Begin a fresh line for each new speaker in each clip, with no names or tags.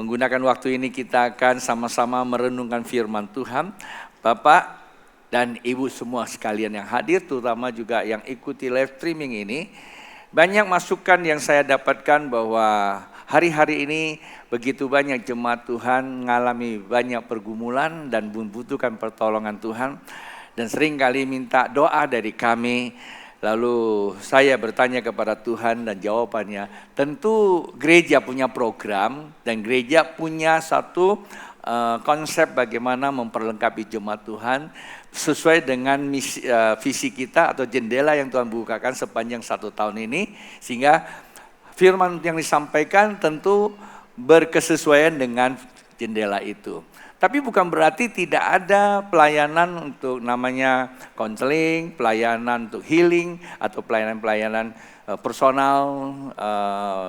menggunakan waktu ini kita akan sama-sama merenungkan firman Tuhan. Bapak dan Ibu semua sekalian yang hadir, terutama juga yang ikuti live streaming ini. Banyak masukan yang saya dapatkan bahwa hari-hari ini begitu banyak jemaat Tuhan mengalami banyak pergumulan dan membutuhkan pertolongan Tuhan. Dan seringkali minta doa dari kami. Lalu saya bertanya kepada Tuhan dan jawabannya, tentu gereja punya program dan gereja punya satu konsep bagaimana memperlengkapi jemaat Tuhan sesuai dengan visi kita atau jendela yang Tuhan bukakan sepanjang 1 tahun ini. Sehingga firman yang disampaikan tentu berkesesuaian dengan jendela itu. Tapi bukan berarti tidak ada pelayanan untuk namanya konseling, pelayanan untuk healing, atau pelayanan-pelayanan personal,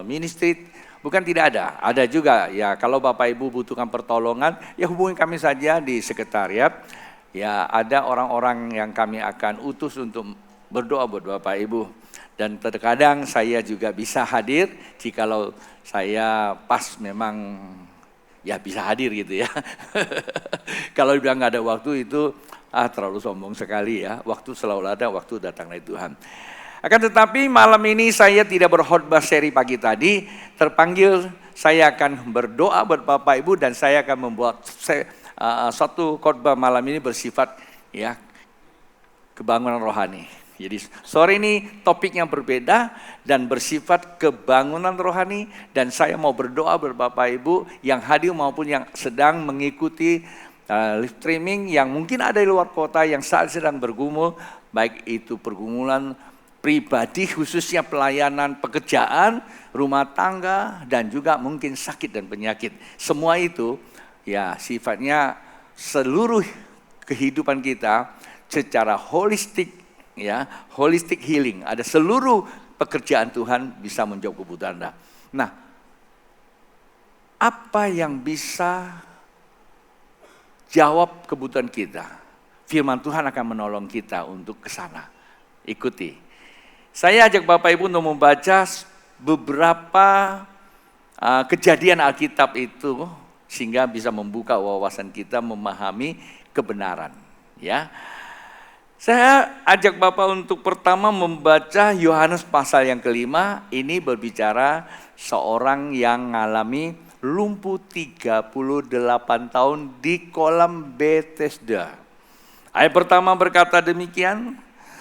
ministry. Bukan tidak ada, ada juga ya. Kalau Bapak Ibu butuhkan pertolongan, ya hubungi kami saja di sekretariat. Ya ada orang-orang yang kami akan utus untuk berdoa buat Bapak Ibu. Dan terkadang saya juga bisa hadir jikalau saya pas memang ya bisa hadir gitu ya. Kalau bilang nggak ada waktu itu terlalu sombong sekali ya. Waktu selalu ada, waktu datang dari Tuhan. Akan tetapi malam ini saya tidak berkhotbah seri pagi tadi. Terpanggil saya akan berdoa buat Bapak Ibu dan saya akan membuat satu khotbah malam ini bersifat ya kebangunan rohani. Jadi sore ini topiknya berbeda dan bersifat kebangunan rohani. Dan saya mau berdoa buat Bapak Ibu yang hadir maupun yang sedang mengikuti live streaming, yang mungkin ada di luar kota yang saat sedang bergumul. Baik itu pergumulan pribadi khususnya pelayanan pekerjaan, rumah tangga, dan juga mungkin sakit dan penyakit. Semua itu ya sifatnya seluruh kehidupan kita secara holistik. Ya, holistic healing. Ada seluruh pekerjaan Tuhan bisa menjawab kebutuhan Anda. Nah, apa yang bisa jawab kebutuhan kita? Firman Tuhan akan menolong kita untuk ke sana. Ikuti. Saya ajak Bapak Ibu untuk membaca beberapa kejadian Alkitab itu sehingga bisa membuka wawasan kita memahami kebenaran, ya. Saya ajak Bapak untuk pertama membaca Yohanes pasal yang kelima. Ini berbicara seorang yang mengalami lumpuh 38 tahun di kolam Bethesda. Ayat pertama berkata demikian,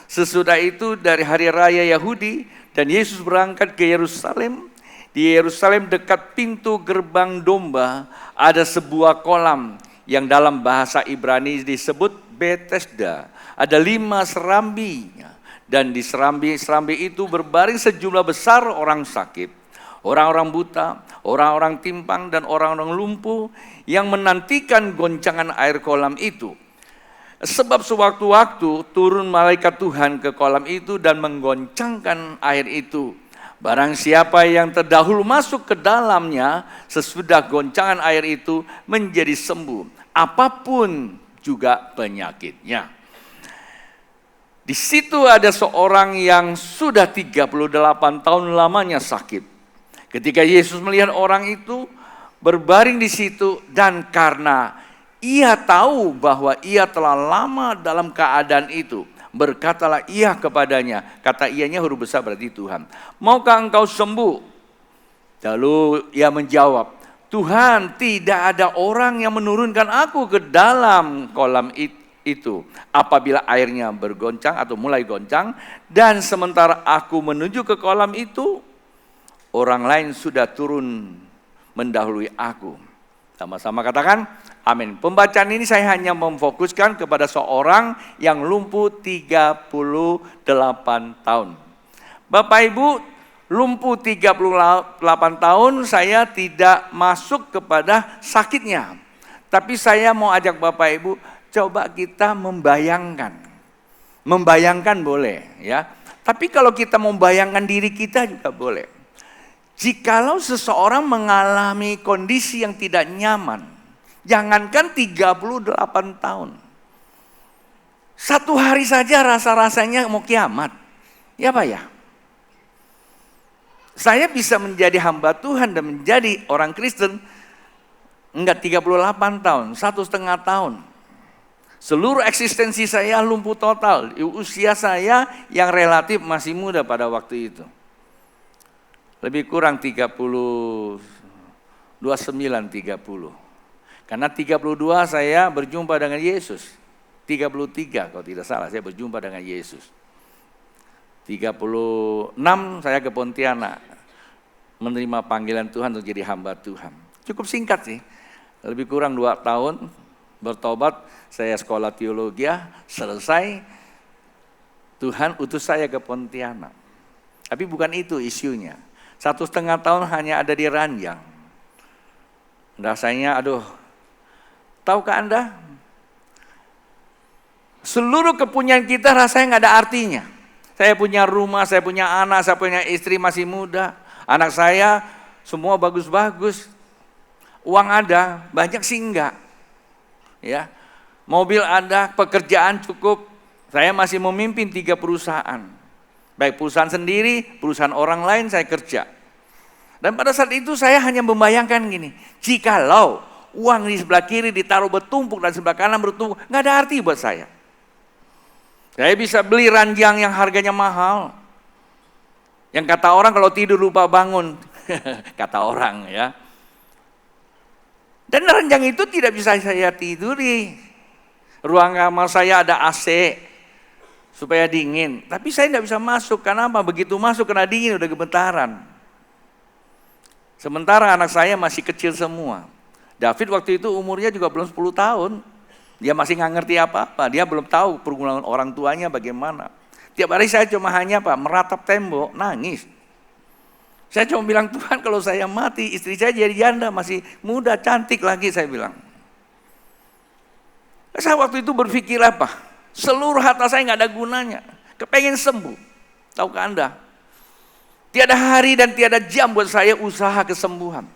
sesudah itu dari hari raya Yahudi dan Yesus berangkat ke Yerusalem. Di Yerusalem dekat pintu gerbang domba ada sebuah kolam yang dalam bahasa Ibrani disebut Bethesda. Ada 5 serambi dan di serambi itu berbaring sejumlah besar orang sakit, orang-orang buta, orang-orang timpang dan orang-orang lumpuh yang menantikan goncangan air kolam itu. Sebab sewaktu-waktu turun malaikat Tuhan ke kolam itu dan menggoncangkan air itu. Barang siapa yang terdahulu masuk ke dalamnya sesudah goncangan air itu menjadi sembuh, apapun juga penyakitnya. Di situ ada seorang yang sudah 38 tahun lamanya sakit. Ketika Yesus melihat orang itu berbaring di situ dan karena ia tahu bahwa ia telah lama dalam keadaan itu, berkatalah ia kepadanya, kata ianya huruf besar berarti Tuhan, maukah engkau sembuh? Lalu ia menjawab, Tuhan, tidak ada orang yang menurunkan aku ke dalam kolam itu apabila airnya bergoncang atau mulai goncang, dan sementara aku menuju ke kolam itu, orang lain sudah turun mendahului aku. Sama-sama katakan amin. Pembacaan ini saya hanya memfokuskan kepada seorang yang lumpuh 38 tahun. Bapak Ibu, lumpuh 38 tahun saya tidak masuk kepada sakitnya. Tapi saya mau ajak Bapak Ibu, coba kita membayangkan. Membayangkan boleh ya. Tapi kalau kita membayangkan diri kita juga boleh. Jikalau seseorang mengalami kondisi yang tidak nyaman, jangankan 38 tahun. Satu hari saja rasa-rasanya mau kiamat. Ya Pak ya? Saya bisa menjadi hamba Tuhan dan menjadi orang Kristen Enggak 38 tahun, 1,5 tahun. Seluruh eksistensi saya lumpuh total. Usia saya yang relatif masih muda pada waktu itu. Lebih kurang 30, 29, 30. Karena 32 saya berjumpa dengan Yesus. 33 kalau tidak salah saya berjumpa dengan Yesus. 36 saya ke Pontianak. Menerima panggilan Tuhan untuk jadi hamba Tuhan. Cukup singkat sih. Lebih kurang 2 tahun bertobat, saya sekolah teologi, selesai, Tuhan utus saya ke Pontianak. Tapi bukan itu isunya. 1,5 tahun hanya ada di ranjang. Rasanya aduh, tahukah Anda? Seluruh kepunyaan kita rasanya nggak ada artinya. Saya punya rumah, saya punya anak, saya punya istri masih muda. Anak saya semua bagus-bagus. Uang ada, banyak sih enggak. Ya. Mobil ada, pekerjaan cukup. Saya masih memimpin 3 perusahaan. Baik perusahaan sendiri, perusahaan orang lain saya kerja. Dan pada saat itu saya hanya membayangkan gini, jikalau uang di sebelah kiri ditaruh bertumpuk dan sebelah kanan bertumpuk, nggak ada arti buat saya. Saya bisa beli ranjang yang harganya mahal. Yang kata orang kalau tidur lupa bangun, kata orang ya. Dan ranjang itu tidak bisa saya tiduri. Ruang kamar saya ada AC supaya dingin. Tapi saya tidak bisa masuk, karena apa? Begitu masuk kena dingin udah gemetaran. Sementara anak saya masih kecil semua. David waktu itu umurnya juga belum 10 tahun. Dia masih nggak ngerti apa-apa. Dia belum tahu pergumulan orang tuanya bagaimana. Tiap hari saya cuma hanya meratap tembok, nangis. Saya cuma bilang, Tuhan kalau saya mati, istri saya jadi janda, masih muda, cantik lagi, saya bilang. Saya waktu itu berpikir apa? Seluruh harta saya nggak ada gunanya. Kepengen sembuh. Tahukah Anda? Tiada hari dan tiada jam buat saya usaha kesembuhan.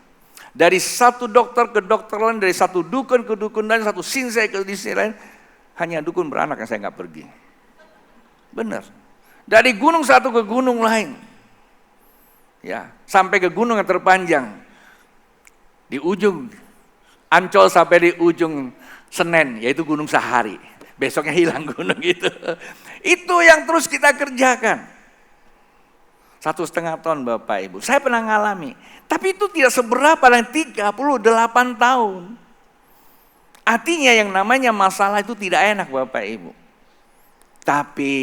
Dari satu dokter ke dokter lain, dari satu dukun ke dukun lain, satu sinsai ke sinsai lain, hanya dukun beranak yang saya nggak pergi. Benar. Dari gunung satu ke gunung lain. Ya, sampai ke gunung yang terpanjang. Di ujung Ancol sampai di ujung Senen, yaitu Gunung Sahari. Besoknya hilang gunung itu. Itu yang terus kita kerjakan. 1,5 tahun Bapak Ibu. Saya pernah ngalami. Tapi itu tidak seberapa dengan 38 tahun. Artinya yang namanya masalah itu tidak enak Bapak Ibu. Tapi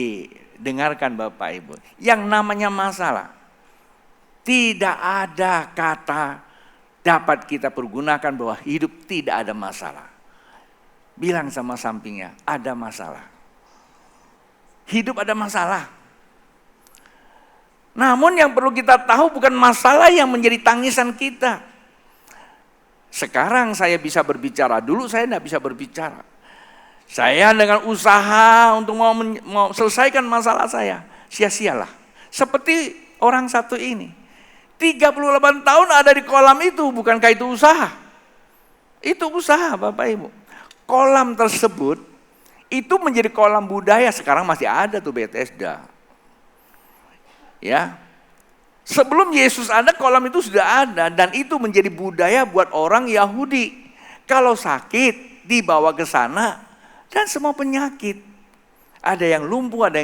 dengarkan Bapak Ibu. Yang namanya masalah, tidak ada kata dapat kita pergunakan bahwa hidup tidak ada masalah. Bilang sama sampingnya, ada masalah. Hidup ada masalah. Namun yang perlu kita tahu bukan masalah yang menjadi tangisan kita. Sekarang saya bisa berbicara, dulu saya tidak bisa berbicara. Saya dengan usaha untuk mau selesaikan masalah saya, sia-sialah. Seperti orang satu ini. 38 tahun ada di kolam itu, bukankah itu usaha? Itu usaha Bapak Ibu. Kolam tersebut itu menjadi kolam budaya, sekarang masih ada tuh Bethesda. Ya. Sebelum Yesus ada, kolam itu sudah ada dan itu menjadi budaya buat orang Yahudi. Kalau sakit dibawa ke sana dan semua penyakit. Ada yang lumpuh, ada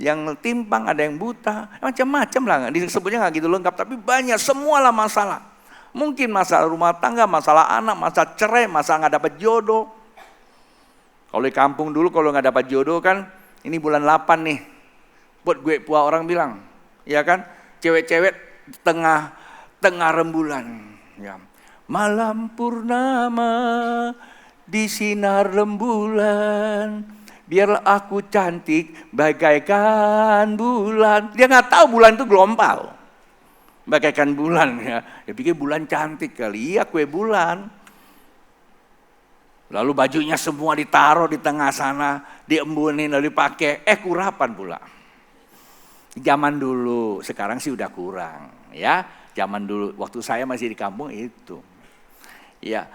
yang timpang, ada yang buta, macam-macam lah. Disebutnya nggak gitu lengkap, tapi banyak, semualah masalah. Mungkin masalah rumah tangga, masalah anak, masalah cerai, masalah nggak dapat jodoh. Kalau di kampung dulu kalau nggak dapat jodoh kan, ini bulan 8 nih, buat gue pua orang bilang, ya kan, cewek-cewek tengah rembulan, ya. Malam purnama di sinar rembulan. Biarlah aku cantik bagaikan bulan. Dia nggak tahu bulan itu gelombang. Bagaikan bulan ya. Dia pikir bulan cantik kali. Iya kue bulan. Lalu bajunya semua ditaruh di tengah sana, diembunin lalu dipakai. Kurapan pula. Zaman dulu, sekarang sih udah kurang ya. Zaman dulu waktu saya masih di kampung itu. Ya.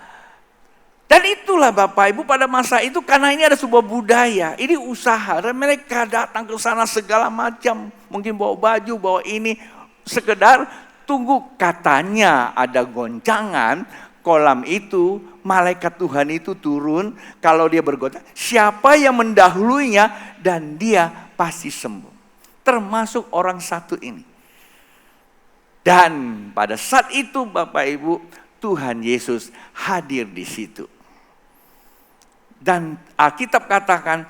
Dan itulah Bapak Ibu pada masa itu, karena ini ada sebuah budaya, ini usaha, dan mereka datang ke sana segala macam, mungkin bawa baju, bawa ini, sekedar tunggu katanya ada goncangan, kolam itu, malaikat Tuhan itu turun, kalau dia berkata, siapa yang mendahuluinya dan dia pasti sembuh. Termasuk orang satu ini. Dan pada saat itu Bapak Ibu, Tuhan Yesus hadir di situ. Dan Alkitab katakan,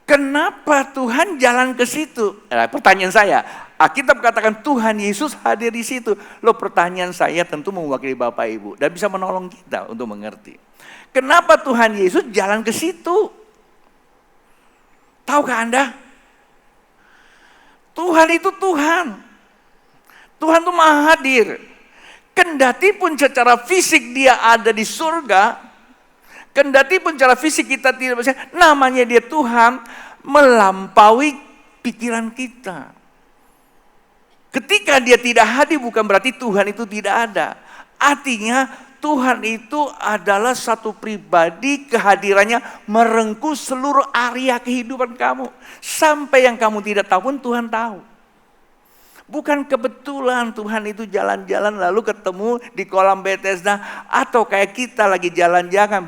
kenapa Tuhan jalan ke situ? Pertanyaan saya, Alkitab katakan Tuhan Yesus hadir di situ. Loh, pertanyaan saya tentu mewakili Bapak Ibu dan bisa menolong kita untuk mengerti. Kenapa Tuhan Yesus jalan ke situ? Tahukah Anda? Tuhan itu Tuhan. Tuhan itu maha hadir. Kendati pun secara fisik dia ada di surga, kendati pun secara fisik kita tidak bisa, namanya dia Tuhan, melampaui pikiran kita. Ketika dia tidak hadir bukan berarti Tuhan itu tidak ada. Artinya Tuhan itu adalah satu pribadi, kehadirannya merengkuh seluruh area kehidupan kamu. Sampai yang kamu tidak tahu pun Tuhan tahu. Bukan kebetulan Tuhan itu jalan-jalan lalu ketemu di kolam Bethesda. Atau kayak kita lagi jalan-jalan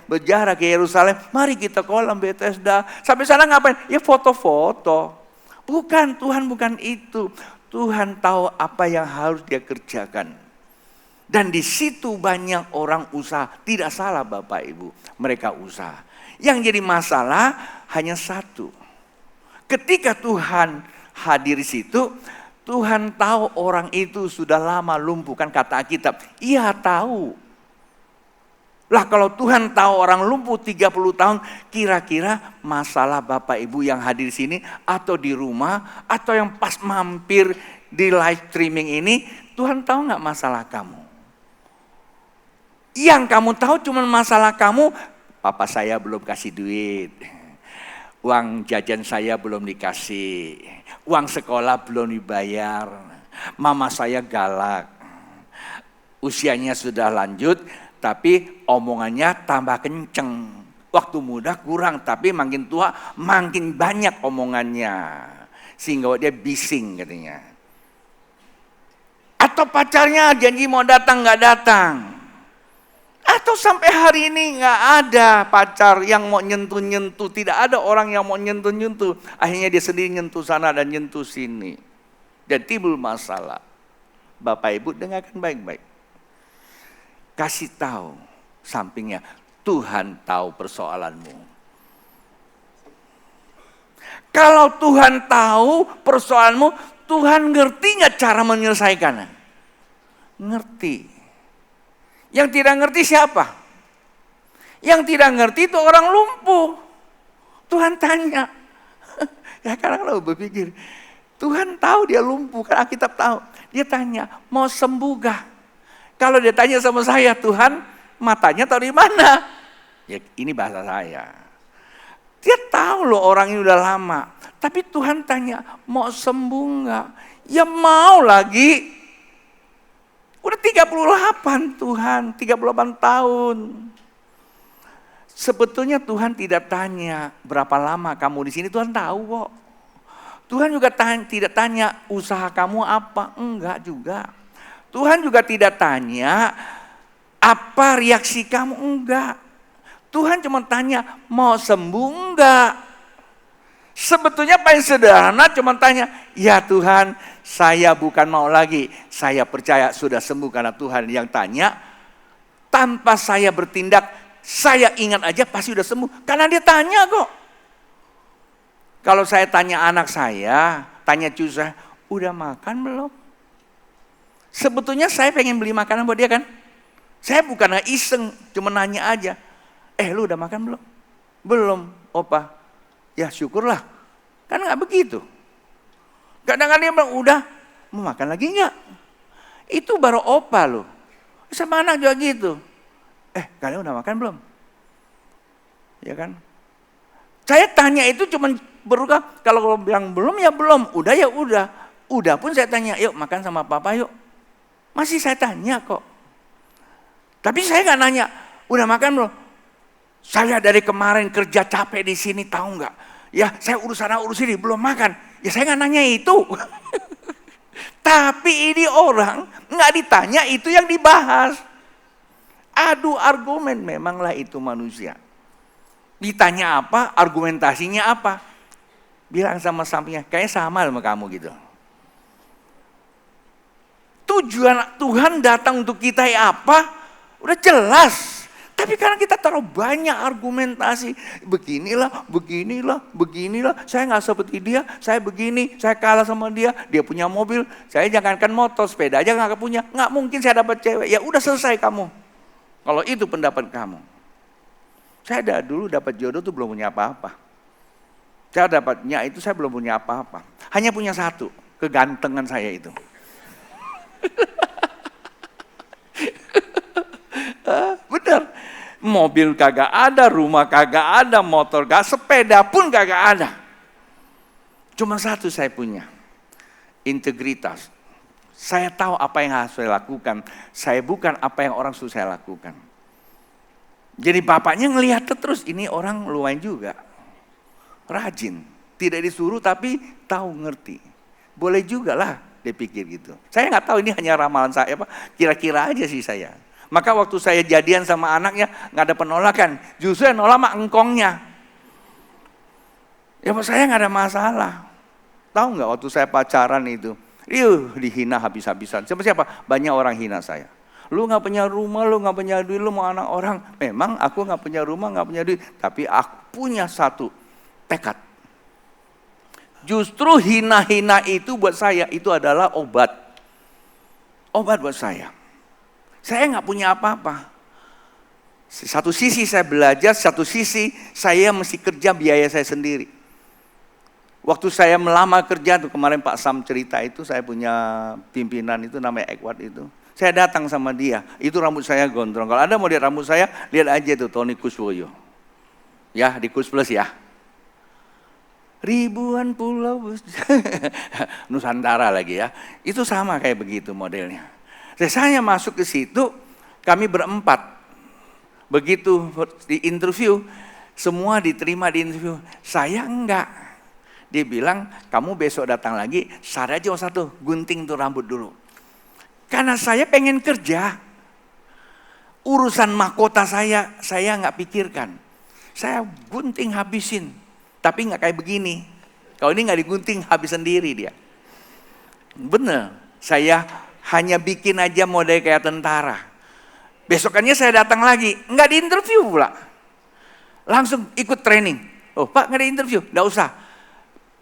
berjarak ke Yerusalem. Mari kita kolam Bethesda. Sampai sana ngapain? Ya foto-foto. Bukan, Tuhan bukan itu. Tuhan tahu apa yang harus dia kerjakan. Dan di situ banyak orang usaha. Tidak salah Bapak Ibu, mereka usaha. Yang jadi masalah hanya satu. Ketika Tuhan hadir di situ, Tuhan tahu orang itu sudah lama lumpuh, kan kata Alkitab. Iya tahu. Lah kalau Tuhan tahu orang lumpuh 30 tahun, kira-kira masalah Bapak Ibu yang hadir di sini atau di rumah atau yang pas mampir di live streaming ini, Tuhan tahu nggak masalah kamu? Yang kamu tahu cuma masalah kamu, papa saya belum kasih duit. Uang jajan saya belum dikasih, uang sekolah belum dibayar, mama saya galak, usianya sudah lanjut, tapi omongannya tambah kenceng. Waktu muda kurang, tapi makin tua makin banyak omongannya, sehingga dia bising katanya. Atau pacarnya janji mau datang nggak datang. Atau sampai hari ini nggak ada pacar yang mau nyentuh-nyentuh. Tidak ada orang yang mau nyentuh-nyentuh. Akhirnya dia sendiri nyentuh sana dan nyentuh sini. Dan timbul masalah. Bapak Ibu dengarkan baik-baik. Kasih tahu sampingnya, Tuhan tahu persoalanmu. Kalau Tuhan tahu persoalanmu, Tuhan ngerti nggak cara menyelesaikannya? Ngerti. Yang tidak ngerti siapa? Yang tidak ngerti itu orang lumpuh. Tuhan tanya. Ya kadang lo berpikir, Tuhan tahu dia lumpuh, kan Alkitab tahu. Dia tanya, mau sembuh gak? Kalau dia tanya sama saya, Tuhan matanya tahu di mana? Ya ini bahasa saya. Dia tahu loh orang ini udah lama. Tapi Tuhan tanya, mau sembuh gak? Ya mau lagi. Udah 38 Tuhan, 38 tahun. Sebetulnya Tuhan tidak tanya berapa lama kamu di sini, Tuhan tahu kok. Tuhan juga tidak tanya usaha kamu apa, enggak juga. Tuhan juga tidak tanya apa reaksi kamu, enggak. Tuhan cuma tanya mau sembuh enggak. Sebetulnya paling sederhana cuma tanya, ya Tuhan saya bukan mau lagi, saya percaya sudah sembuh karena Tuhan yang tanya. Tanpa saya bertindak, saya ingat aja pasti sudah sembuh. Karena dia tanya kok. Kalau saya tanya anak saya, tanya cucu saya, udah makan belum? Sebetulnya saya pengen beli makanan buat dia kan. Saya bukan iseng, cuma nanya aja. Lu udah makan belum? Belum, opa. Ya syukurlah, kan gak begitu. Kadang-kadang dia bilang, udah, mau makan lagi gak? Itu baru opa loh. Sama anak juga gitu. Kalian udah makan belum? Ya kan? Saya tanya itu cuma berupa, kalau bilang belum ya belum, udah ya udah. Udah pun saya tanya, yuk makan sama papa yuk. Masih saya tanya kok. Tapi saya gak nanya, udah makan belum? Saya dari kemarin kerja capek di sini, tahu nggak? Ya saya urus sana urus ini belum makan. Ya saya nggak nanya itu. Tapi ini orang nggak ditanya itu yang dibahas. Adu argumen, memanglah itu manusia. Ditanya apa, argumentasinya apa. Bilang sama sampingnya, kayaknya sama sama kamu gitu. Tujuan Tuhan datang untuk kita apa? Udah jelas. Tapi karena kita terlalu banyak argumentasi, beginilah, saya nggak seperti dia, saya begini, saya kalah sama dia punya mobil, saya jangankan motor, sepeda aja nggak punya, nggak mungkin saya dapat cewek, ya udah selesai kamu. Kalau itu pendapat kamu. Saya dulu dapat jodoh tuh belum punya apa-apa. Saya dapatnya itu saya belum punya apa-apa, hanya punya satu, kegantengan saya itu. Bener. Mobil kagak ada, rumah kagak ada, motor kagak, sepeda pun kagak ada. Cuma satu saya punya, integritas. Saya tahu apa yang harus saya lakukan, saya bukan apa yang orang suruh saya lakukan. Jadi bapaknya ngelihat terus, ini orang lumayan juga, rajin. Tidak disuruh tapi tahu ngerti. Boleh juga lah dia pikir gitu. Saya nggak tahu, ini hanya ramalan saya, kira-kira aja sih saya. Maka waktu saya jadian sama anaknya nggak ada penolakan, justru yang nolak mah engkongnya. Ya saya nggak ada masalah. Tahu nggak waktu saya pacaran itu, dihina habis-habisan. Siapa? Banyak orang hina saya. Lu nggak punya rumah, lu nggak punya duit, lu mau anak orang. Memang aku nggak punya rumah, nggak punya duit, tapi aku punya satu tekad. Justru hina-hina itu buat saya itu adalah obat. Obat buat saya. Saya nggak punya apa-apa. Satu sisi saya belajar, satu sisi saya mesti kerja biaya saya sendiri. Waktu saya melamar kerja tuh kemarin Pak Sam cerita itu, saya punya pimpinan itu namanya Ekwat itu. Saya datang sama dia, itu rambut saya gondrong. Kalau Anda mau lihat rambut saya, lihat aja tuh Tony Kuswoyo. Ya di Kus Plus ya. Ribuan pulau Nusantara lagi ya. Itu sama kayak begitu modelnya. Saya masuk ke situ, kami berempat. Begitu di interview, semua diterima di interview. Saya enggak. Dia bilang, kamu besok datang lagi, syarat aja satu, gunting tuh rambut dulu. Karena saya pengen kerja. Urusan mahkota saya enggak pikirkan. Saya gunting habisin, tapi enggak kayak begini. Kalau ini enggak digunting, habis sendiri dia. Bener, saya hanya bikin aja model kayak tentara. Besokannya saya datang lagi, nggak di interview pula. Langsung ikut training. Oh Pak, nggak di interview? Nggak usah.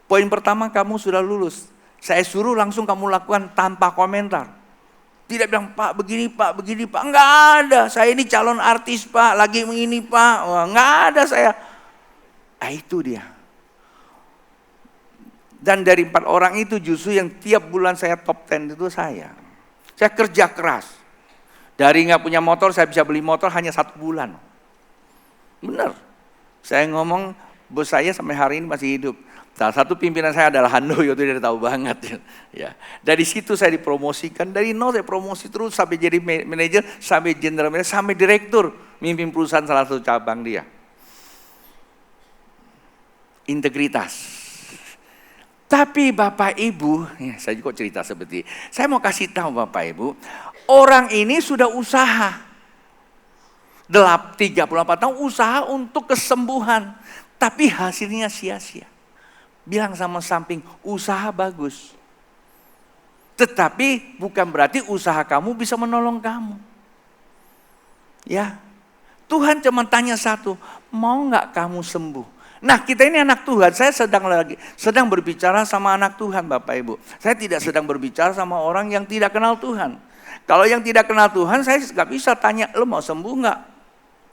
Poin pertama, kamu sudah lulus. Saya suruh langsung kamu lakukan tanpa komentar. Tidak bilang, Pak begini Pak. Nggak ada, saya ini calon artis Pak, lagi begini Pak. Wah, nggak ada saya. Itu dia. Dan dari 4 orang itu justru yang tiap bulan saya top 10 itu saya. Saya kerja keras. Dari nggak punya motor, saya bisa beli motor hanya 1 bulan. Benar. Saya ngomong, bos saya sampai hari ini masih hidup. Salah satu pimpinan saya adalah Handoyo, itu dia tahu banget. Ya. Dari situ saya dipromosikan, dari nol saya promosi terus sampai jadi manajer, sampai general manager, sampai direktur. Mimpin perusahaan salah satu cabang dia. Integritas. Tapi Bapak Ibu, ya saya juga cerita seperti, saya mau kasih tahu Bapak Ibu, orang ini sudah usaha. 38 tahun usaha untuk kesembuhan, tapi hasilnya sia-sia. Bilang sama samping, usaha bagus. Tetapi bukan berarti usaha kamu bisa menolong kamu. Ya, Tuhan cuma tanya satu, mau nggak kamu sembuh? Nah kita ini anak Tuhan, saya sedang berbicara sama anak Tuhan Bapak Ibu. Saya tidak sedang berbicara sama orang yang tidak kenal Tuhan. Kalau yang tidak kenal Tuhan, saya nggak bisa tanya, lo mau sembuh nggak?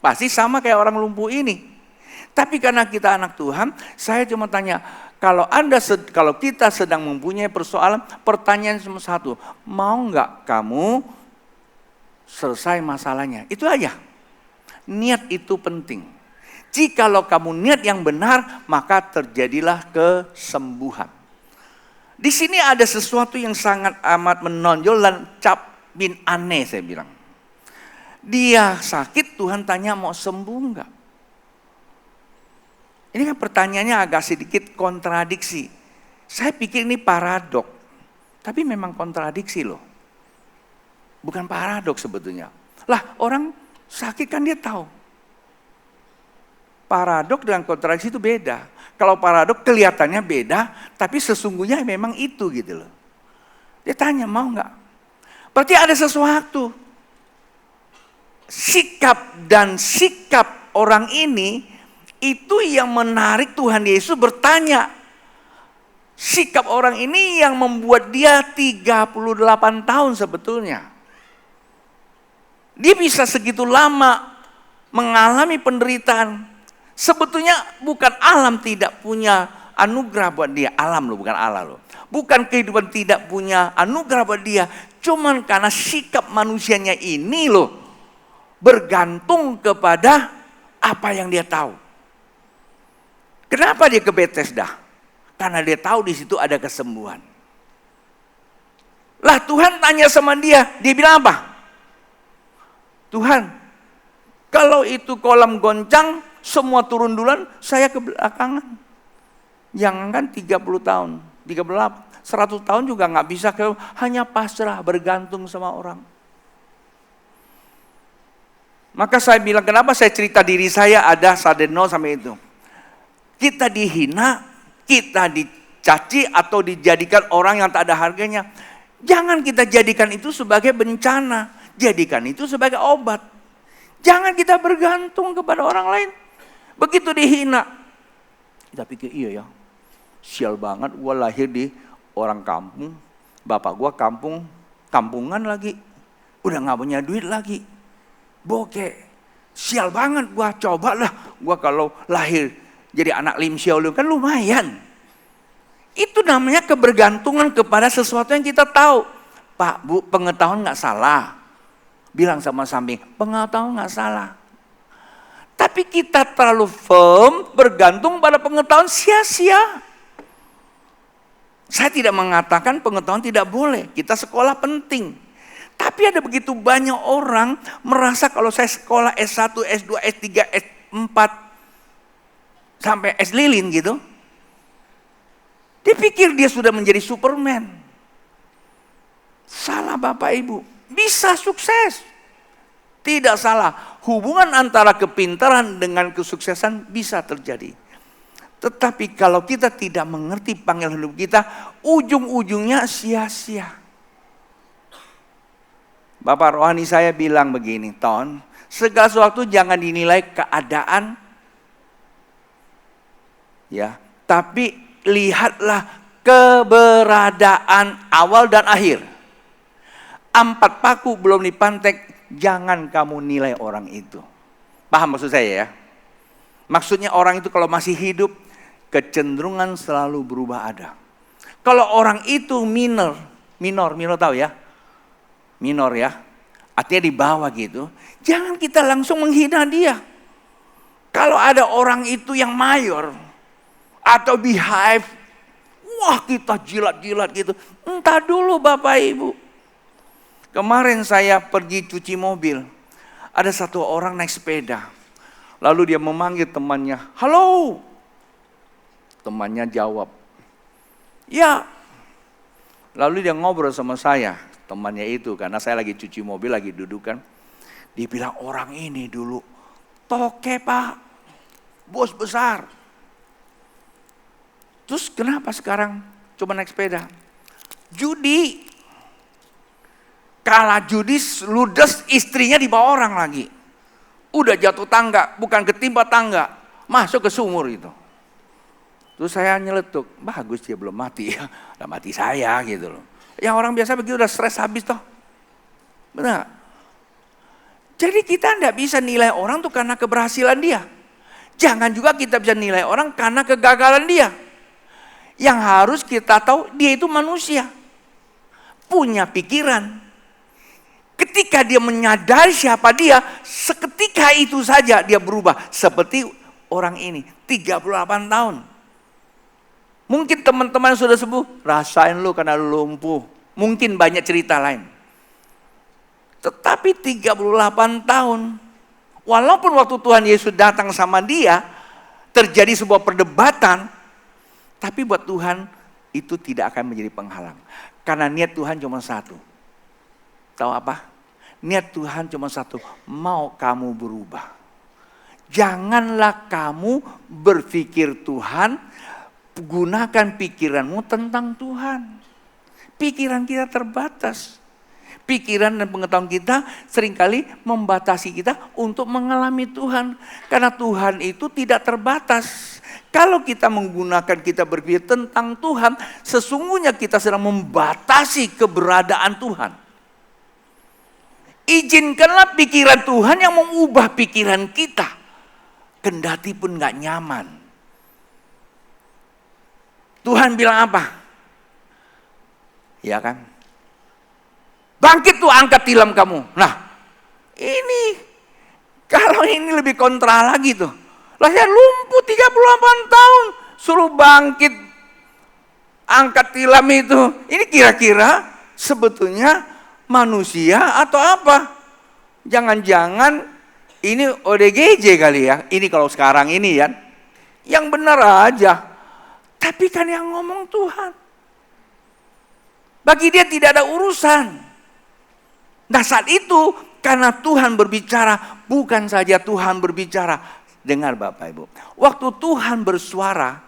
Pasti sama kayak orang lumpuh ini. Tapi karena kita anak Tuhan, saya cuma tanya, kalau kita sedang mempunyai persoalan, pertanyaan cuma satu, mau nggak kamu selesai masalahnya? Itu aja. Niat itu penting. Jikalau kamu niat yang benar, maka terjadilah kesembuhan. Di sini ada sesuatu yang sangat amat menonjol dan cap bin aneh saya bilang. Dia sakit, Tuhan tanya mau sembuh enggak? Ini kan pertanyaannya agak sedikit kontradiksi. Saya pikir ini paradok, tapi memang kontradiksi loh. Bukan paradok sebetulnya. Lah orang Sakit kan dia tahu. Paradok dengan kontraksi itu beda. Kalau paradok kelihatannya beda, tapi sesungguhnya memang itu gitu loh. Dia tanya, mau nggak? Berarti ada sesuatu. Sikap orang ini, itu yang menarik Tuhan Yesus bertanya. Sikap orang ini yang membuat dia 38 tahun sebetulnya. Dia bisa segitu lama mengalami penderitaan. Sebetulnya bukan alam tidak punya anugerah buat dia. Alam loh, bukan Allah loh. Bukan kehidupan tidak punya anugerah buat dia. Cuman karena sikap manusianya ini loh, bergantung kepada apa yang dia tahu. Kenapa dia ke Bethesda? Karena dia tahu di situ ada kesembuhan. Lah Tuhan tanya sama dia bilang apa? Tuhan, kalau itu kolam goncang, semua turun duluan, saya ke belakangan. Jangan 30 tahun, 38, 100 tahun juga nggak bisa, hanya pasrah, bergantung sama orang. Maka saya bilang, kenapa saya cerita diri saya ada sadeno sampai itu. Kita dihina, kita dicaci atau dijadikan orang yang tak ada harganya. Jangan kita jadikan itu sebagai bencana, jadikan itu sebagai obat. Jangan kita bergantung kepada orang lain. Begitu dihina, kita pikir iya ya, sial banget gue lahir di orang kampung, bapak gue kampungan lagi, udah gak punya duit lagi, bokeh, sial banget gue, cobalah gue kalau lahir jadi anak Lim Xiaolong kan lumayan. Itu namanya kebergantungan kepada sesuatu yang kita tahu. Pak, Bu, pengetahuan gak salah. Bilang sama samping, pengetahuan gak salah. Tapi kita terlalu firm, bergantung pada pengetahuan sia-sia. Saya tidak mengatakan pengetahuan tidak boleh, kita sekolah penting. Tapi ada begitu banyak orang merasa kalau saya sekolah S1, S2, S3, S4, sampai S lilin gitu. Dia pikir dia sudah menjadi Superman. Salah Bapak Ibu, bisa sukses. Tidak salah, hubungan antara kepintaran dengan kesuksesan bisa terjadi. Tetapi kalau kita tidak mengerti panggilan hidup kita, ujung-ujungnya sia-sia. Bapak rohani saya bilang begini, Ton, segala sesuatu jangan dinilai keadaan, ya, tapi lihatlah keberadaan awal dan akhir. 4 paku belum dipantek, jangan kamu nilai orang itu. Paham maksud saya ya? Maksudnya orang itu kalau masih hidup, kecenderungan selalu berubah ada. Kalau orang itu minor tahu ya? Minor ya, artinya di bawah gitu. Jangan kita langsung menghina dia. Kalau ada orang itu yang mayor, atau behave, wah kita jilat-jilat gitu. Entah dulu Bapak Ibu. Kemarin saya pergi cuci mobil, ada satu orang naik sepeda. Lalu dia memanggil temannya, halo. Temannya jawab, ya. Lalu dia ngobrol sama saya, temannya itu, karena saya lagi cuci mobil, lagi duduk kan. Dia bilang, orang ini dulu toke Pak, bos besar. Terus kenapa sekarang cuma naik sepeda? Judi. Kalah judi, ludes, istrinya dibawa orang lagi. Udah jatuh tangga, bukan ketimpa tangga, masuk ke sumur itu. Terus saya nyeletuk, bagus dia belum mati ya, udah mati saya gitu loh. Yang orang biasa begitu udah stres habis toh. Benar. Jadi kita tidak bisa nilai orang tuh karena keberhasilan dia. Jangan juga kita bisa nilai orang karena kegagalan dia. Yang harus kita tahu, dia itu manusia. Punya pikiran. Ketika dia menyadari siapa dia, seketika itu saja dia berubah. Seperti orang ini, 38 tahun. Mungkin teman-teman sudah sembuh, rasain lu karena lu lumpuh. Mungkin banyak cerita lain. Tetapi 38 tahun, walaupun waktu Tuhan Yesus datang sama dia, terjadi sebuah perdebatan, tapi buat Tuhan itu tidak akan menjadi penghalang. Karena niat Tuhan cuma satu. Tahu apa? Niat Tuhan cuma satu, mau kamu berubah. Janganlah kamu berpikir Tuhan, gunakan pikiranmu tentang Tuhan. Pikiran kita terbatas. Pikiran dan pengetahuan kita seringkali membatasi kita untuk mengalami Tuhan. Karena Tuhan itu tidak terbatas. Kalau kita menggunakan kita berpikir tentang Tuhan, sesungguhnya kita sedang membatasi keberadaan Tuhan. Izinkanlah pikiran Tuhan yang mengubah pikiran kita. Kendati pun gak nyaman. Tuhan bilang apa? Ya kan? Bangkit tuh, angkat tilam kamu. Nah, ini kalau ini lebih kontra lagi tuh. Lah saya lumpuh 38 tahun, suruh bangkit, angkat tilam itu. Ini kira-kira sebetulnya manusia atau apa? Jangan-jangan ini ODGJ kali ya. Ini kalau sekarang ini ya. Yang benar aja. Tapi kan yang ngomong Tuhan. Bagi dia tidak ada urusan. Nah saat itu karena Tuhan berbicara, bukan saja Tuhan berbicara. Dengar Bapak Ibu, waktu Tuhan bersuara,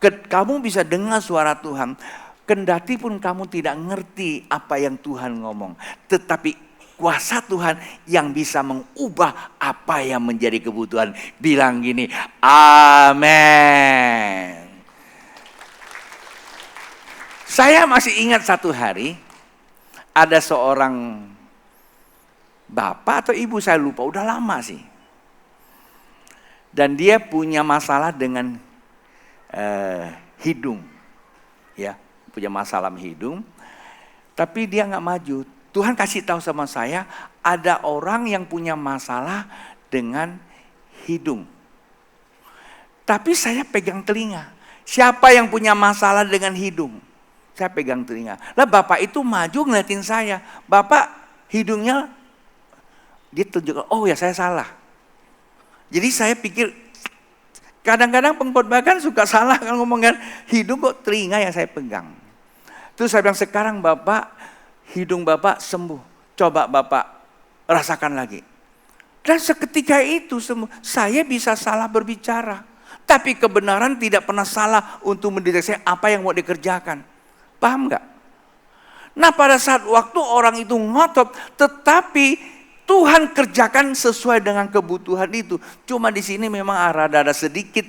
kamu bisa dengar suara Tuhan. Kendati pun kamu tidak ngerti apa yang Tuhan ngomong. Tetapi kuasa Tuhan yang bisa mengubah apa yang menjadi kebutuhan. Bilang gini, amin. Saya masih ingat satu hari, ada seorang bapak atau ibu, saya lupa, udah lama sih. Dan dia punya masalah dengan hidung. Ya, punya masalah hidung. Tapi dia gak maju. Tuhan kasih tahu sama saya, ada orang yang punya masalah dengan hidung. Tapi saya pegang telinga. Siapa yang punya masalah dengan hidung? Saya pegang telinga. Lah bapak itu maju ngeliatin saya. Bapak hidungnya, dia tunjukkan, oh ya saya salah. Jadi saya pikir, kadang-kadang pengkhotbah kan suka salah kan ngomongkan hidung kok telinga yang saya pegang. Terus saya bilang, sekarang bapak, hidung bapak sembuh. Coba bapak rasakan lagi. Dan seketika itu saya bisa salah berbicara. Tapi kebenaran tidak pernah salah untuk mendeteksi apa yang mau dikerjakan. Paham gak? Nah pada saat waktu orang itu ngotot, tetapi Tuhan kerjakan sesuai dengan kebutuhan itu. Cuma di sini memang ada sedikit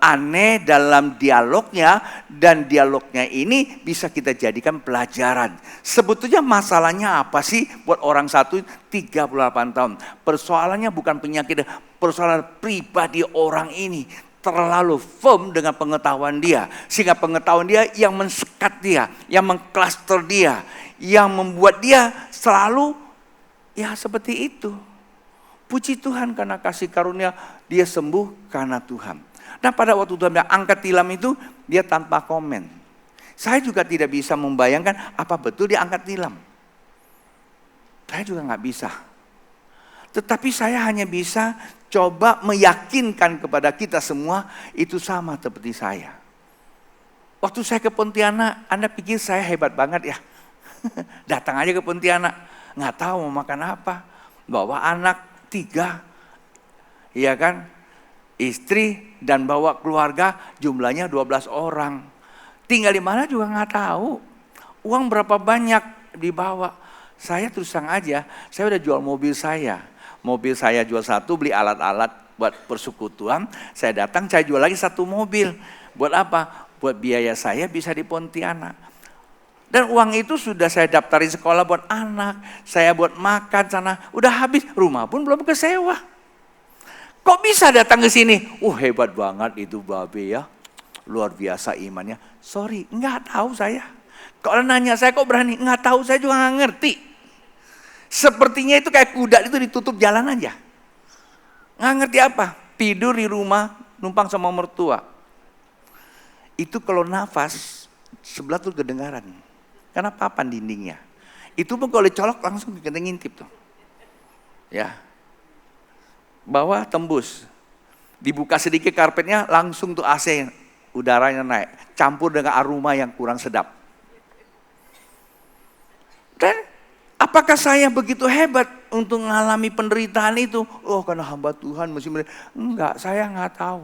aneh dalam dialognya. Dan dialognya ini bisa kita jadikan pelajaran. Sebetulnya masalahnya apa sih buat orang satu 38 tahun. Persoalannya bukan penyakit, persoalan pribadi orang ini. Terlalu firm dengan pengetahuan dia. Sehingga pengetahuan dia yang mensekat dia, yang mengklaster dia, yang membuat dia selalu ya seperti itu. Puji Tuhan karena kasih karunia dia sembuh karena Tuhan. Nah pada waktu Tuhan bilang angkat tilam itu, dia tanpa komen. Saya juga tidak bisa membayangkan apa betul dia angkat tilam. Saya juga gak bisa. Tetapi saya hanya bisa coba meyakinkan kepada kita semua itu sama seperti saya. Waktu saya ke Pontianak, Anda pikir saya hebat banget ya? Datang aja ke Pontianak, nggak tahu mau makan apa. Bawa anak 3, iya kan? Istri dan bawa keluarga jumlahnya 12 orang. Tinggal di mana juga nggak tahu. Uang berapa banyak dibawa. Saya terus terang aja, saya udah jual mobil saya. Mobil saya jual 1, beli alat-alat buat persekutuan. Saya datang, saya jual lagi 1 mobil. Buat apa? Buat biaya saya bisa di Pontianak. Dan uang itu sudah saya daftarin sekolah buat anak. Saya buat makan sana. Udah habis, rumah pun belum kesewa. Kok bisa datang ke sini? Hebat banget itu babe ya. Luar biasa imannya. Sorry, nggak tahu saya. Kalau nanya saya kok berani? Nggak tahu, saya juga nggak ngerti. Sepertinya itu kayak kuda itu ditutup jalan aja. Nggak ngerti apa. Tidur di rumah, numpang sama mertua. Itu kalau nafas, sebelah tuh kedengaran. Karena papan dindingnya. Itu pun kalau dicolok langsung kita ngintip tuh. Ya. Bawah tembus. Dibuka sedikit karpetnya langsung tuh AC. Udaranya naik. Campur dengan aroma yang kurang sedap. Dan Apakah saya begitu hebat untuk mengalami penderitaan itu? Oh, karena hamba Tuhan mesti enggak, saya nggak tahu.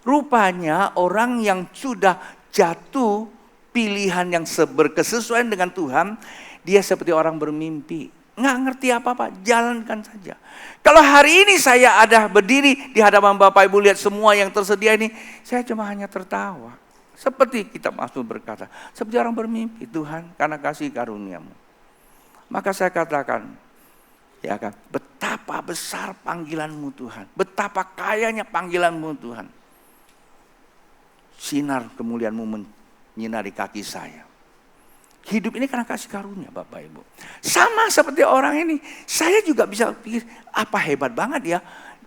Rupanya orang yang sudah jatuh pilihan yang berkesesuaian dengan Tuhan, dia seperti orang bermimpi. Nggak ngerti apa-apa, jalankan saja. Kalau hari ini saya ada berdiri di hadapan Bapak Ibu, lihat semua yang tersedia ini, saya cuma hanya tertawa. Seperti kitab Mazmur berkata, seperti orang bermimpi, Tuhan karena kasih karunia-Mu. Maka saya katakan, ya kan, betapa besar panggilan-Mu Tuhan, betapa kayanya panggilan-Mu Tuhan. Sinar kemuliaan-Mu menyinari kaki saya. Hidup ini karena kasih karunia Bapak Ibu. Sama seperti orang ini, saya juga bisa pikir, apa hebat banget ya.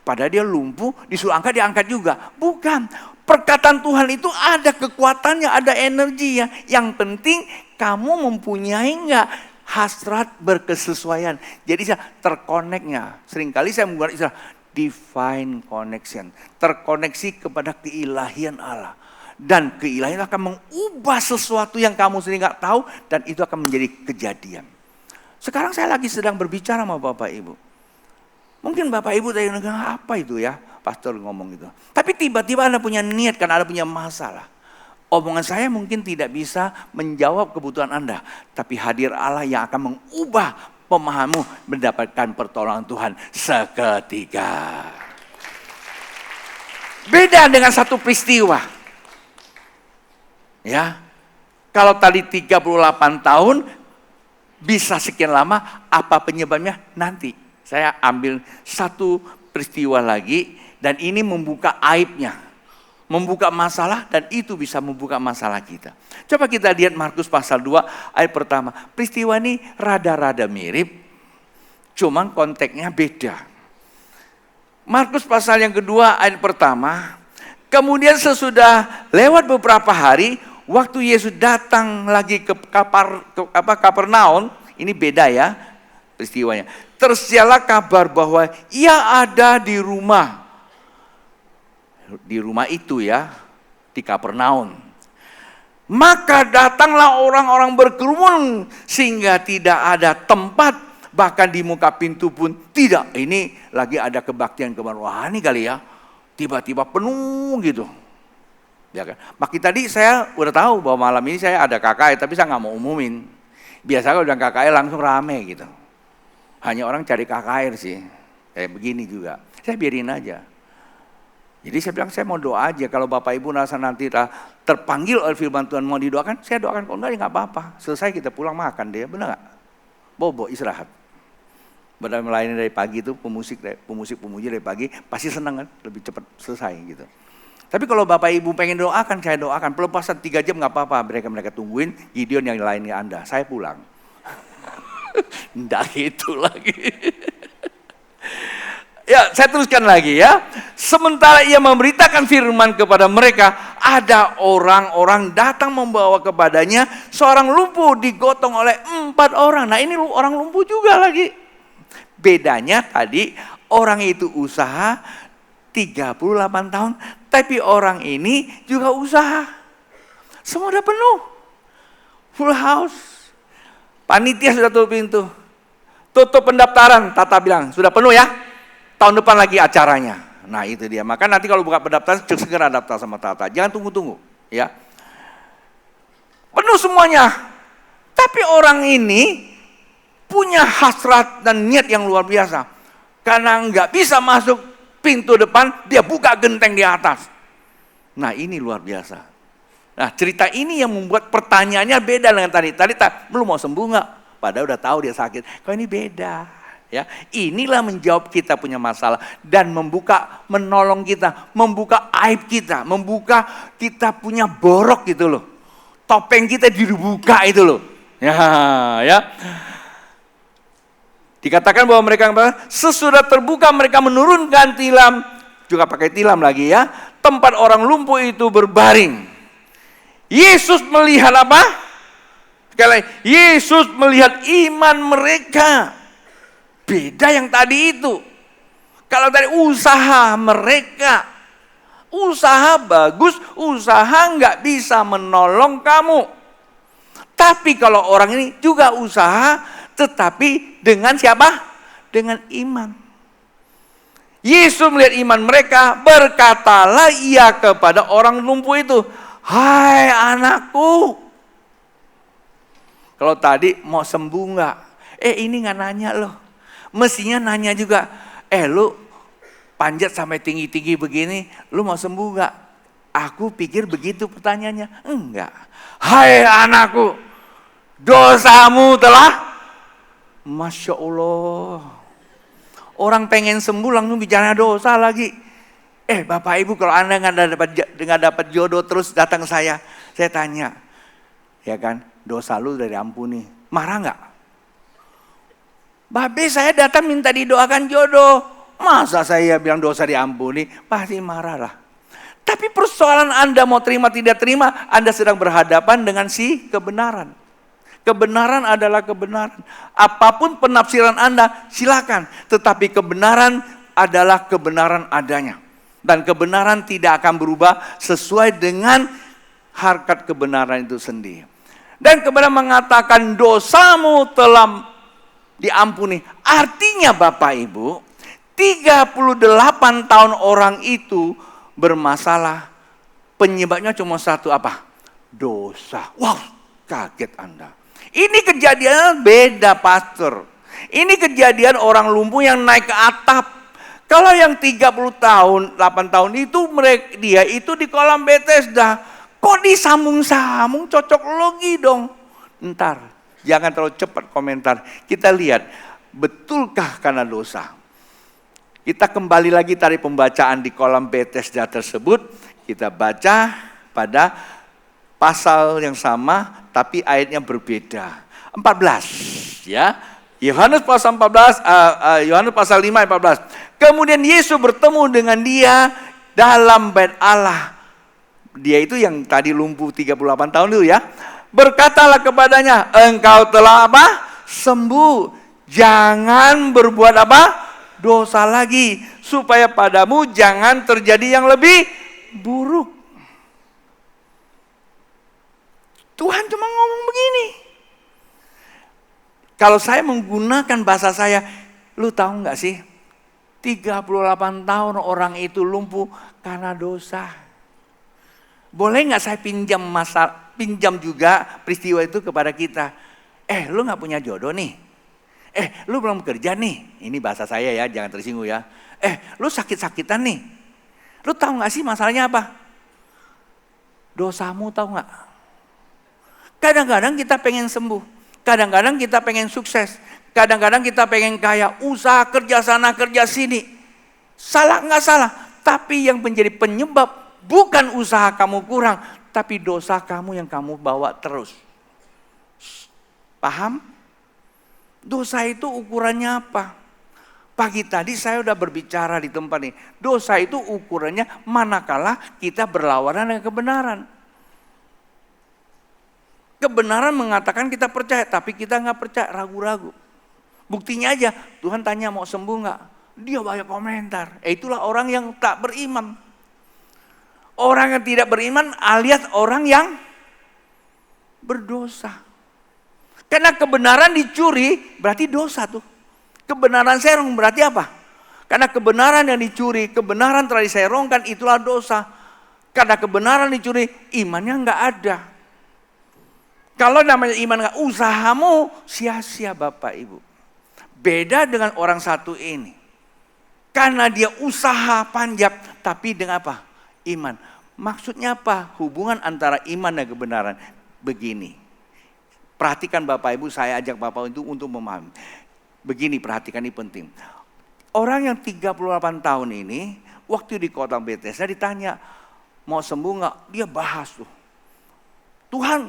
Padahal dia lumpuh, disuruh angkat, dia angkat juga. Bukan, perkataan Tuhan itu ada kekuatannya, ada energinya. Yang penting kamu mempunyai enggak hasrat berkesesuaian. Jadi terkoneknya. Seringkali saya menggunakan istilah divine connection. Terkoneksi kepada keilahian Allah. Dan keilahian akan mengubah sesuatu yang kamu sendiri nggak tahu. Dan itu akan menjadi kejadian. Sekarang saya lagi sedang berbicara sama Bapak Ibu. Mungkin Bapak Ibu tanya, apa itu ya? Pastor ngomong gitu. Tapi tiba-tiba Anda punya niat karena Anda punya masalah. Omongan saya mungkin tidak bisa menjawab kebutuhan Anda. Tapi hadir Allah yang akan mengubah pemahamanmu mendapatkan pertolongan Tuhan seketika. Beda dengan satu peristiwa. Ya, kalau tadi 38 tahun bisa sekian lama, apa penyebabnya? Nanti saya ambil satu peristiwa lagi dan ini membuka aibnya. Membuka masalah dan itu bisa membuka masalah kita. Coba kita lihat Markus pasal 2 ayat pertama. Peristiwa ini rada-rada mirip, cuman konteksnya beda. Markus pasal yang kedua ayat pertama. Kemudian sesudah lewat beberapa hari, waktu Yesus datang lagi ke Kapernaum, ini beda ya peristiwanya. Tersiarlah kabar bahwa ia ada di rumah itu ya, di Kapernaum. Maka datanglah orang-orang berkerumun sehingga tidak ada tempat, bahkan di muka pintu pun tidak. Ini lagi ada kebaktian rohani kali ya, tiba-tiba penuh gitu. Ya kan? Maka tadi saya udah tahu bahwa malam ini saya ada KKR, tapi saya nggak mau umumin. Biasanya kalau udah KKR langsung rame gitu. Hanya orang cari KKR sih, kayak begini juga. Saya biarin aja. Jadi saya bilang saya mau doa aja, kalau Bapak Ibu rasa nanti terpanggil oleh firman Tuhan mau didoakan, saya doakan. Kalau enggak ya nggak apa-apa. Selesai kita pulang makan deh, benar nggak? Bobo istirahat. Badan melayani dari pagi itu pemusik-pemuji dari pagi pasti senang kan, lebih cepat selesai gitu. Tapi kalau Bapak Ibu pengen doakan, saya doakan. Pelepasan 3 jam nggak apa-apa, mereka tungguin Gideon yang lainnya Anda. Saya pulang. Nggak gitu lagi. Ya, saya teruskan lagi ya. Sementara ia memberitakan firman kepada mereka, ada orang-orang datang membawa kepadanya seorang lumpuh digotong oleh 4 orang. Nah ini orang lumpuh juga lagi. Bedanya tadi orang itu usaha 38 tahun, tapi orang ini juga usaha. Semua udah penuh. Full house. Panitia sudah tutup pintu. Tutup pendaftaran, Tata bilang, sudah penuh ya? Tahun depan lagi acaranya. Nah itu dia. Maka nanti kalau buka pendaftaran, segera daftar sama Tata. Jangan tunggu-tunggu. Ya. Penuh semuanya. Tapi orang ini punya hasrat dan niat yang luar biasa. Karena nggak bisa masuk pintu depan, dia buka genteng di atas. Nah ini luar biasa. Nah cerita ini yang membuat pertanyaannya beda dengan tadi. Tadi belum mau sembuh nggak? Padahal udah tahu dia sakit. Kok ini beda? Ya, inilah menjawab kita punya masalah dan menolong kita, membuka aib kita, membuka kita punya borok gitu loh. Topeng kita dibuka itu loh. Ya. Dikatakan bahwa mereka sesudah terbuka mereka menurunkan tilam, juga pakai tilam lagi ya, tempat orang lumpuh itu berbaring. Yesus melihat apa? Sekali lagi, Yesus melihat iman mereka. Beda yang tadi itu. Kalau tadi usaha mereka, usaha bagus, usaha nggak bisa menolong kamu. Tapi kalau orang ini juga usaha, tetapi dengan siapa? Dengan iman. Yesus melihat iman mereka, berkatalah ia kepada orang lumpuh itu, "Hai anakku." Kalau tadi mau sembuh nggak? Ini nggak nanya loh. Mestinya nanya juga, lu panjat sampai tinggi-tinggi begini, lu mau sembuh nggak? Aku pikir begitu pertanyaannya. Enggak. "Hai anakku, dosamu telah..." Masya Allah. Orang pengen sembuh langsung bicara dosa lagi. Bapak Ibu, kalau Anda nggak dapat jodoh terus datang saya tanya, ya kan, dosa lu dari ampuni, marah nggak? "Babe, saya datang minta didoakan jodoh." Masa saya bilang dosa diampuni? Pasti marah lah. Tapi persoalan Anda mau terima tidak terima, Anda sedang berhadapan dengan si kebenaran. Kebenaran adalah kebenaran. Apapun penafsiran Anda, silakan. Tetapi kebenaran adalah kebenaran adanya. Dan kebenaran tidak akan berubah sesuai dengan harkat kebenaran itu sendiri. Dan kebenaran mengatakan dosamu telah diampuni. Artinya Bapak Ibu, 38 tahun orang itu bermasalah. Penyebabnya cuma satu, apa? Dosa. Wow, kaget Anda. Ini kejadian beda, pastor. Ini kejadian orang lumpuh yang naik ke atap. Kalau yang 30 tahun, 8 tahun itu dia itu di kolam Bethesda. Kok disambung-sambung, cocok logi dong. Ntar, jangan terlalu cepat komentar. Kita lihat, betulkah karena dosa? Kita kembali lagi tadi pembacaan di kolam Bethesda tersebut. Kita baca pada pasal yang sama, tapi ayatnya berbeda. 14, ya. Yohanes pasal 14, Yohanes pasal 5 ayat 14. Kemudian Yesus bertemu dengan dia dalam bait Allah. Dia itu yang tadi lumpuh 38 tahun itu ya. Berkatalah kepadanya, "Engkau telah apa? Sembuh. Jangan berbuat apa? Dosa lagi, supaya padamu jangan terjadi yang lebih buruk." Tuhan cuma ngomong begini. Kalau saya menggunakan bahasa saya, lu tahu nggak sih? 38 tahun orang itu lumpuh karena dosa. Boleh nggak saya pinjam juga peristiwa itu kepada kita? Lu nggak punya jodoh nih. Lu belum kerja nih. Ini bahasa saya ya, jangan tersinggung ya. Lu sakit-sakitan nih. Lu tahu nggak sih masalahnya apa? Dosamu, tahu nggak? Kadang-kadang kita pengen sembuh, kadang-kadang kita pengen sukses, kadang-kadang kita pengen kaya, usaha kerja sana kerja sini. Salah nggak salah, tapi yang menjadi penyebab bukan usaha kamu kurang, tapi dosa kamu yang kamu bawa terus. Paham? Dosa itu ukurannya apa? Pagi tadi saya udah berbicara di tempat ini. Dosa itu ukurannya manakala kita berlawanan dengan kebenaran. Kebenaran mengatakan kita percaya, tapi kita nggak percaya, ragu-ragu. Buktinya aja, Tuhan tanya mau sembuh nggak? Dia banyak komentar. Itulah orang yang tak beriman. Orang yang tidak beriman alias orang yang berdosa. Karena kebenaran dicuri berarti dosa tuh. Kebenaran serong berarti apa? Karena kebenaran yang dicuri, kebenaran telah diserongkan, itulah dosa. Karena kebenaran dicuri, imannya nggak ada. Kalau namanya iman nggak, usahamu sia-sia Bapak Ibu. Beda dengan orang satu ini. Karena dia usaha panjat, tapi dengan apa? Iman. Maksudnya apa? Hubungan antara iman dan kebenaran. Begini. Perhatikan Bapak Ibu, saya ajak Bapak itu untuk memahami. Begini, perhatikan, ini penting. Orang yang 38 tahun ini, waktu di kota Bethesda ditanya, mau sembuh nggak? Dia bahas tuh. Tuhan,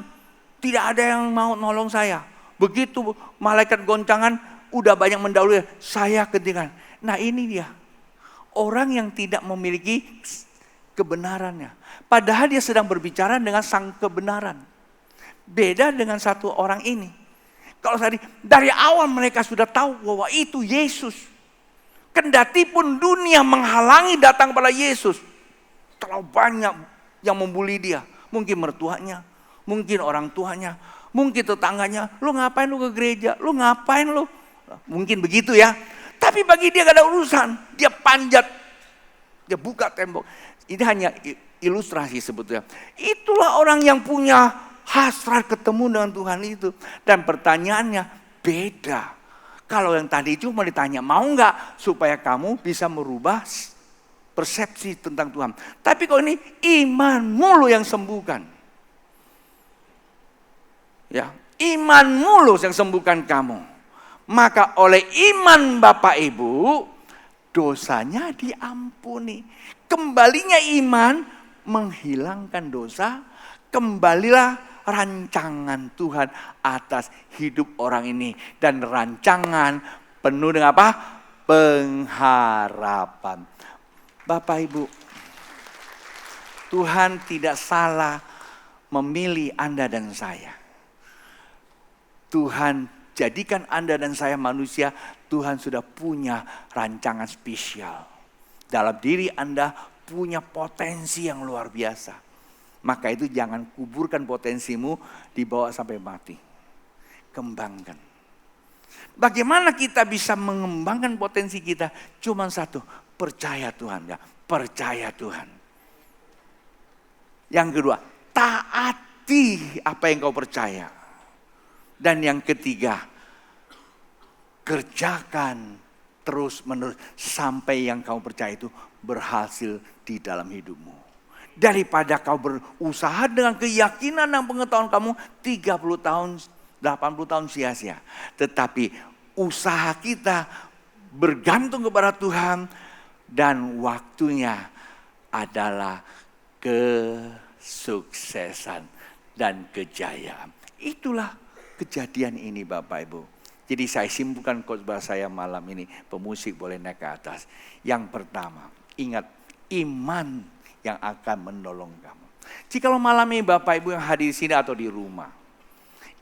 tidak ada yang mau nolong saya. Begitu malaikat goncangan, udah banyak mendahului, saya ketinggalan. Nah ini dia. Orang yang tidak memiliki kebenarannya. Padahal dia sedang berbicara dengan sang kebenaran. Beda dengan satu orang ini. Kalau tadi, dari awal mereka sudah tahu bahwa itu Yesus. Kendati pun dunia menghalangi datang pada Yesus. Terlalu banyak yang membuli dia. Mungkin mertuanya, mungkin orang tuanya, Mungkin tetangganya, lu ngapain lu ke gereja? Lu ngapain lu? Mungkin begitu ya. Tapi bagi dia gak ada urusan. Dia panjat, dia buka tembok. Ini hanya ilustrasi sebetulnya. Itulah orang yang punya hasrat ketemu dengan Tuhan itu. Dan pertanyaannya beda. Kalau yang tadi cuma ditanya, mau gak supaya kamu bisa merubah persepsi tentang Tuhan. Tapi kalau ini imanmu lo yang sembuhkan. Ya, imanmu lo yang sembuhkan kamu. Maka oleh iman Bapak Ibu, dosanya diampuni. Kembalinya iman menghilangkan dosa. Kembalilah rancangan Tuhan atas hidup orang ini. Dan rancangan penuh dengan apa? Pengharapan. Bapak Ibu, Tuhan tidak salah memilih Anda dan saya. Tuhan jadikan Anda dan saya manusia, Tuhan sudah punya rancangan spesial. Dalam diri Anda punya potensi yang luar biasa. Maka itu jangan kuburkan potensimu dibawa sampai mati. Kembangkan. Bagaimana kita bisa mengembangkan potensi kita? Cuma satu, percaya Tuhan. Ya, percaya Tuhan. Yang kedua, taati apa yang kau percaya. Dan yang ketiga, kerjakan terus menerus sampai yang kau percaya itu berhasil di dalam hidupmu. Daripada kau berusaha dengan keyakinan dan pengetahuan kamu 30 tahun, 80 tahun sia-sia. Tetapi usaha kita bergantung kepada Tuhan dan waktunya adalah kesuksesan dan kejayaan. Itulah kejadian ini Bapak Ibu. Jadi saya simpulkan khotbah saya malam ini. Pemusik boleh naik ke atas. Yang pertama, ingat iman yang akan menolong kamu. Jikalau malam ini Bapak Ibu yang hadir di sini atau di rumah.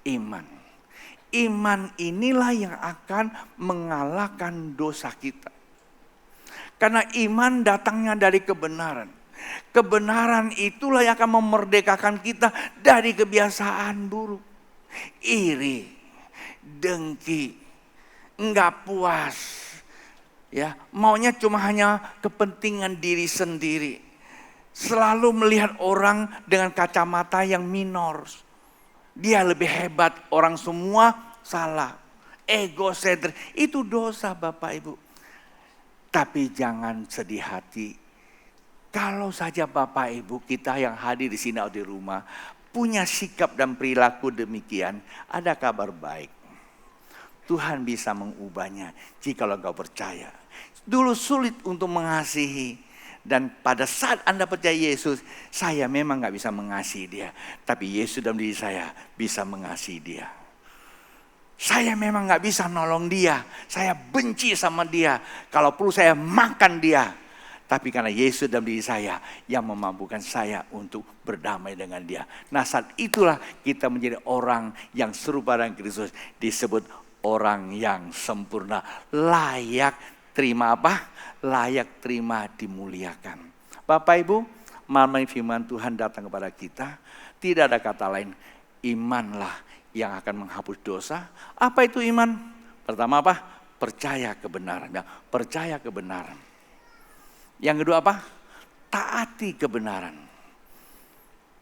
Iman. Iman inilah yang akan mengalahkan dosa kita. Karena iman datangnya dari kebenaran. Kebenaran itulah yang akan memerdekakan kita dari kebiasaan buruk. Iri, dengki, enggak puas, ya maunya cuma hanya kepentingan diri sendiri, selalu melihat orang dengan kacamata yang minor, dia lebih hebat, orang semua salah, egosentris, itu dosa Bapak Ibu. Tapi jangan sedih hati, kalau saja Bapak Ibu kita yang hadir di sini atau di rumah punya sikap dan perilaku demikian, ada kabar baik. Tuhan bisa mengubahnya jika engkau percaya. Dulu sulit untuk mengasihi. Dan pada saat Anda percaya Yesus, saya memang gak bisa mengasihi dia. Tapi Yesus dalam diri saya bisa mengasihi dia. Saya memang gak bisa nolong dia. Saya benci sama dia. Kalau perlu saya makan dia. Tapi karena Yesus dalam diri saya yang memampukan saya untuk berdamai dengan dia. Nah saat itulah kita menjadi orang yang serupa dengan Kristus. Disebut orang yang sempurna. Layak terima apa? Layak terima dimuliakan. Bapak Ibu, malam ini firman Tuhan datang kepada kita. Tidak ada kata lain. Imanlah yang akan menghapus dosa. Apa itu iman? Pertama apa? Percaya kebenaran. Percaya kebenaran. Yang kedua apa? Taati kebenaran.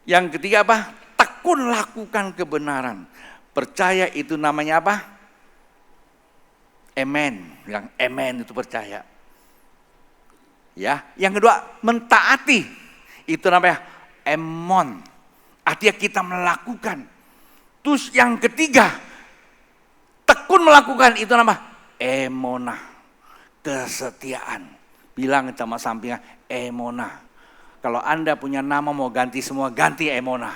Yang ketiga apa? Tekun lakukan kebenaran. Percaya itu namanya apa? Amen. Yang amen itu percaya. Ya, yang kedua mentaati. Itu namanya emon. Artinya kita melakukan. Terus yang ketiga, tekun melakukan itu namanya emonah. Kesetiaan. Bilang sama sampingnya, Emona. Kalau Anda punya nama mau ganti semua, ganti Emona.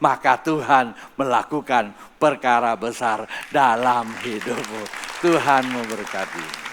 Maka Tuhan melakukan perkara besar dalam hidupmu. Tuhan memberkati.